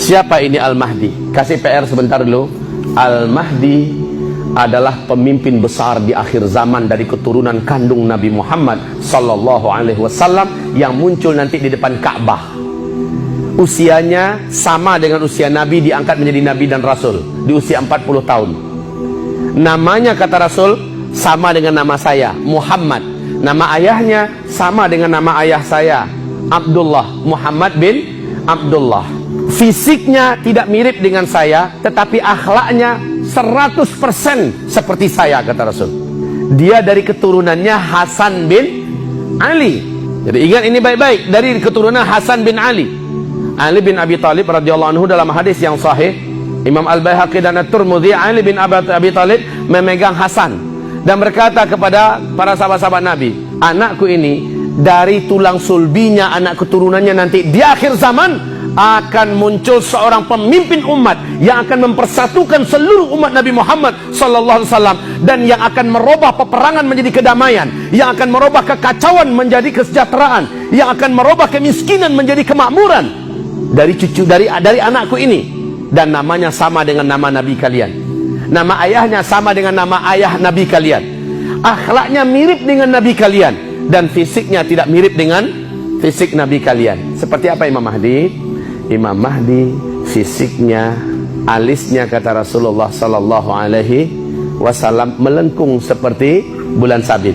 Siapa ini Al-Mahdi? Kasih PR sebentar dulu. Al-Mahdi adalah pemimpin besar di akhir zaman dari keturunan kandung Nabi Muhammad sallallahu alaihi wasallam yang muncul nanti di depan Ka'bah. Usianya sama dengan usia Nabi, diangkat menjadi Nabi dan Rasul di usia 40 tahun. Namanya kata Rasul sama dengan nama saya, Muhammad. Nama ayahnya sama dengan nama ayah saya, Abdullah, Muhammad bin Abdullah. Fisiknya tidak mirip dengan saya, tetapi akhlaknya 100% seperti saya, kata Rasul. Dia dari keturunannya Hasan bin Ali. Jadi ingat ini baik-baik, dari keturunan Hasan bin Ali. Ali bin Abi Thalib radhiyallahu anhu dalam hadis yang sahih, Imam Al-Baihaqi dan At-Tirmidzi, Ali bin Abi Thalib memegang Hasan dan berkata kepada para sahabat-sahabat Nabi, anakku ini dari tulang sulbinya, anak keturunannya nanti di akhir zaman akan muncul seorang pemimpin umat yang akan mempersatukan seluruh umat Nabi Muhammad sallallahu alaihi wasallam, dan yang akan merubah peperangan menjadi kedamaian, yang akan merubah kekacauan menjadi kesejahteraan, yang akan merubah kemiskinan menjadi kemakmuran dari cucu dari anakku ini. Dan namanya sama dengan nama Nabi kalian, nama ayahnya sama dengan nama ayah Nabi kalian, akhlaknya mirip dengan Nabi kalian, dan fisiknya tidak mirip dengan fisik Nabi kalian. Seperti apa Imam Mahdi? Imam Mahdi fisiknya, alisnya kata Rasulullah sallallahu alaihi wasallam melengkung seperti bulan sabit.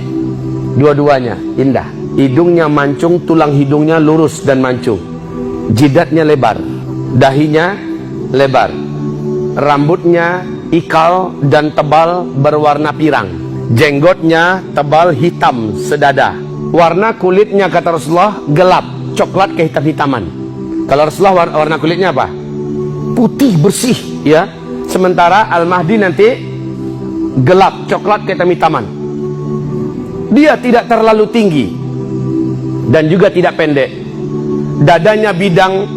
Dua-duanya indah. Hidungnya mancung, tulang hidungnya lurus dan mancung. Jidatnya lebar, dahinya lebar. Rambutnya ikal dan tebal berwarna pirang. Jenggotnya tebal hitam sedada. Warna kulitnya kata Rasulullah gelap, coklat kehitam-hitaman. Kalau Rasulullah warna kulitnya apa? Putih bersih, ya. Sementara Al-Mahdi nanti gelap, coklat kehitam-hitaman. Dia tidak terlalu tinggi dan juga tidak pendek. Dadanya bidang,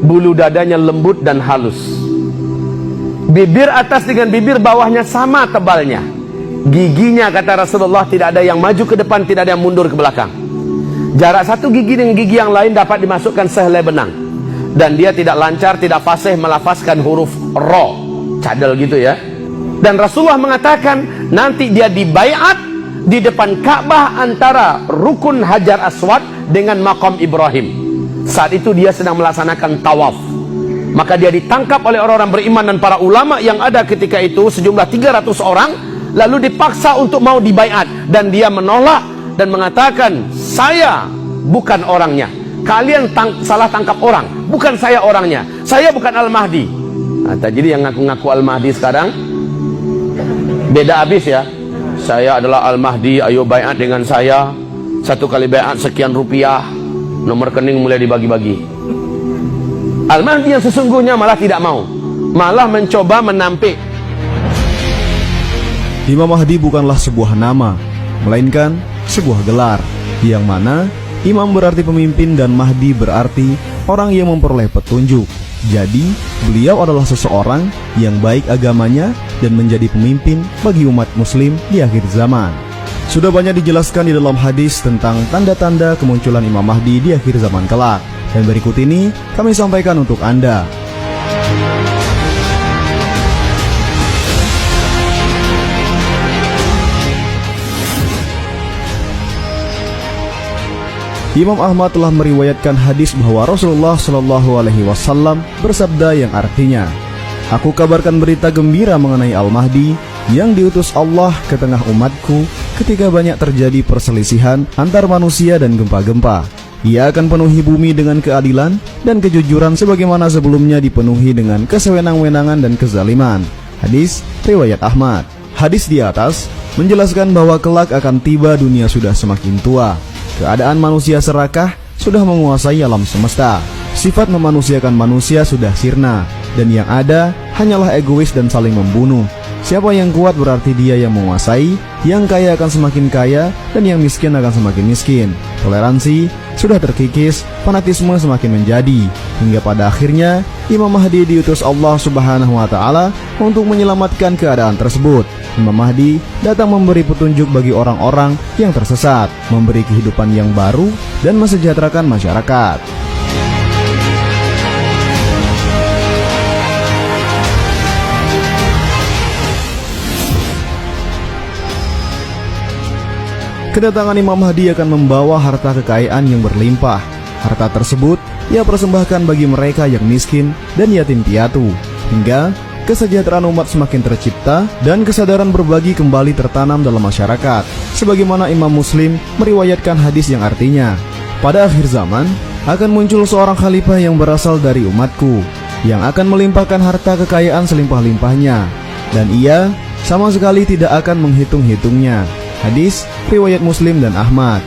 bulu dadanya lembut dan halus. Bibir atas dengan bibir bawahnya sama tebalnya. Giginya kata Rasulullah tidak ada yang maju ke depan, tidak ada yang mundur ke belakang. Jarak satu gigi dengan gigi yang lain dapat dimasukkan sehelai benang. Dan dia tidak lancar, tidak fasih melafazkan huruf ro, cadel gitu ya. Dan Rasulullah mengatakan nanti dia dibaiat di depan Ka'bah antara rukun Hajar Aswad dengan Maqam Ibrahim. Saat itu dia sedang melaksanakan tawaf. Maka dia ditangkap oleh orang-orang beriman dan para ulama yang ada ketika itu, sejumlah 300 orang. Lalu dipaksa untuk mau dibaiat, dan dia menolak dan mengatakan, saya bukan orangnya, kalian salah tangkap orang, bukan saya orangnya, saya bukan Al-Mahdi. Nah, jadi yang ngaku-ngaku Al-Mahdi sekarang beda habis ya. Saya adalah Al-Mahdi, ayo baiat dengan saya. Satu kali baiat sekian rupiah, nomor rekening mulai dibagi-bagi. Al-Mahdi yang sesungguhnya malah tidak mau, malah mencoba menampik. Imam Mahdi bukanlah sebuah nama, melainkan sebuah gelar, yang mana Imam berarti pemimpin dan Mahdi berarti orang yang memperoleh petunjuk. Jadi, beliau adalah seseorang yang baik agamanya dan menjadi pemimpin bagi umat muslim di akhir zaman. Sudah banyak dijelaskan di dalam hadis tentang tanda-tanda kemunculan Imam Mahdi di akhir zaman kelak. Dan berikut ini kami sampaikan untuk Anda. Imam Ahmad telah meriwayatkan hadis bahwa Rasulullah Shallallahu Alaihi Wasallam bersabda yang artinya, aku kabarkan berita gembira mengenai Al-Mahdi yang diutus Allah ke tengah umatku ketika banyak terjadi perselisihan antar manusia dan gempa-gempa. Ia akan penuhi bumi dengan keadilan dan kejujuran sebagaimana sebelumnya dipenuhi dengan kesewenang-wenangan dan kezaliman. Hadis riwayat Ahmad. Hadis di atas menjelaskan bahwa kelak akan tiba dunia sudah semakin tua. Keadaan manusia serakah sudah menguasai alam semesta. Sifat memanusiakan manusia sudah sirna, dan yang ada hanyalah egois dan saling membunuh. Siapa yang kuat berarti dia yang menguasai, yang kaya akan semakin kaya, dan yang miskin akan semakin miskin. Toleransi sudah terkikis, fanatisme semakin menjadi, hingga pada akhirnya Imam Mahdi diutus Allah Subhanahu wa Ta'ala untuk menyelamatkan keadaan tersebut. Imam Mahdi datang memberi petunjuk bagi orang-orang yang tersesat, memberi kehidupan yang baru, dan mensejahterakan masyarakat. kedatangan Imam Mahdi akan membawa harta kekayaan yang berlimpah. Harta tersebut ia persembahkan bagi mereka yang miskin dan yatim piatu, hingga kesejahteraan umat semakin tercipta dan kesadaran berbagi kembali tertanam dalam masyarakat. Sebagaimana Imam Muslim meriwayatkan hadis yang artinya, pada akhir zaman akan muncul seorang khalifah yang berasal dari umatku, yang akan melimpahkan harta kekayaan selimpah-limpahnya, dan ia sama sekali tidak akan menghitung-hitungnya. Hadis riwayat Muslim dan Ahmad.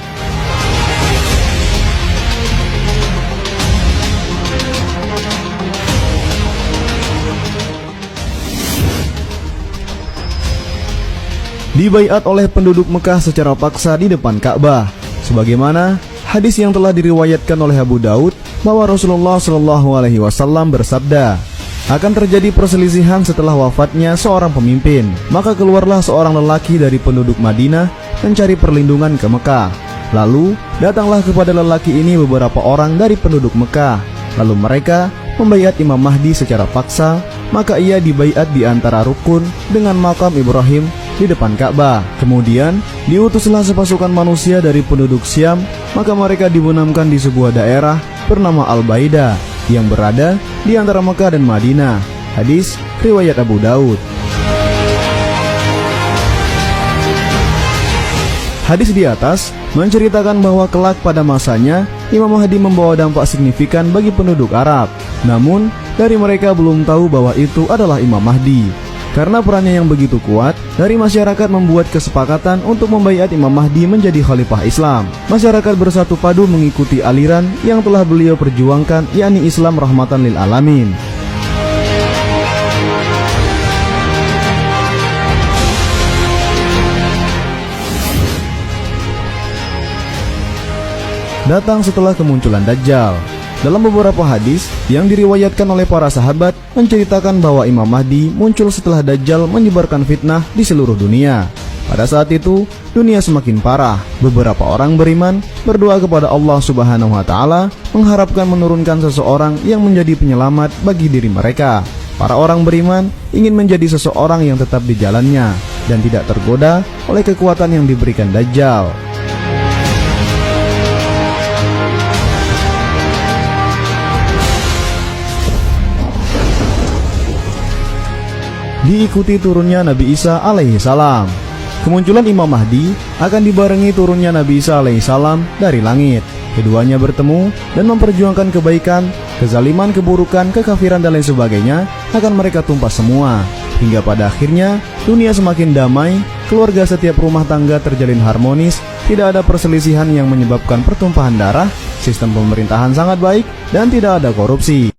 Dibaiat oleh penduduk Mekah secara paksa di depan Ka'bah, sebagaimana hadis yang telah diriwayatkan oleh Abu Daud bahwa Rasulullah SAW bersabda, akan terjadi perselisihan setelah wafatnya seorang pemimpin, maka keluarlah seorang lelaki dari penduduk Madinah mencari perlindungan ke Mekah. Lalu datanglah kepada lelaki ini beberapa orang dari penduduk Mekah, lalu mereka membaiat Imam Mahdi secara paksa, maka ia dibaiat di antara rukun dengan makam Ibrahim di depan Ka'bah. Kemudian diutuslah sepasukan manusia dari penduduk Syam, maka mereka dibenamkan di sebuah daerah bernama Al-Baida yang berada di antara Mekah dan Madinah. Hadis riwayat Abu Daud. Hadis di atas menceritakan bahwa kelak pada masanya Imam Mahdi membawa dampak signifikan bagi penduduk Arab. Namun dari mereka belum tahu bahwa itu adalah Imam Mahdi. Karena perannya yang begitu kuat, dari masyarakat membuat kesepakatan untuk membaiat Imam Mahdi menjadi khalifah Islam. Masyarakat bersatu padu mengikuti aliran yang telah beliau perjuangkan, yakni Islam rahmatan lil alamin. Datang setelah kemunculan Dajjal. Dalam beberapa hadis yang diriwayatkan oleh para sahabat menceritakan bahwa Imam Mahdi muncul setelah Dajjal menyebarkan fitnah di seluruh dunia. Pada saat itu, dunia semakin parah. Beberapa orang beriman berdoa kepada Allah Subhanahu wa Ta'ala, mengharapkan menurunkan seseorang yang menjadi penyelamat bagi diri mereka. Para orang beriman ingin menjadi seseorang yang tetap di jalannya dan tidak tergoda oleh kekuatan yang diberikan Dajjal. Diikuti turunnya Nabi Isa alaihi salam. Kemunculan Imam Mahdi akan dibarengi turunnya Nabi Isa alaihi salam dari langit. Keduanya bertemu dan memperjuangkan kebaikan, kezaliman, keburukan, kekafiran dan lain sebagainya akan mereka tumpas semua. Hingga pada akhirnya dunia semakin damai, keluarga setiap rumah tangga terjalin harmonis, tidak ada perselisihan yang menyebabkan pertumpahan darah, sistem pemerintahan sangat baik dan tidak ada korupsi.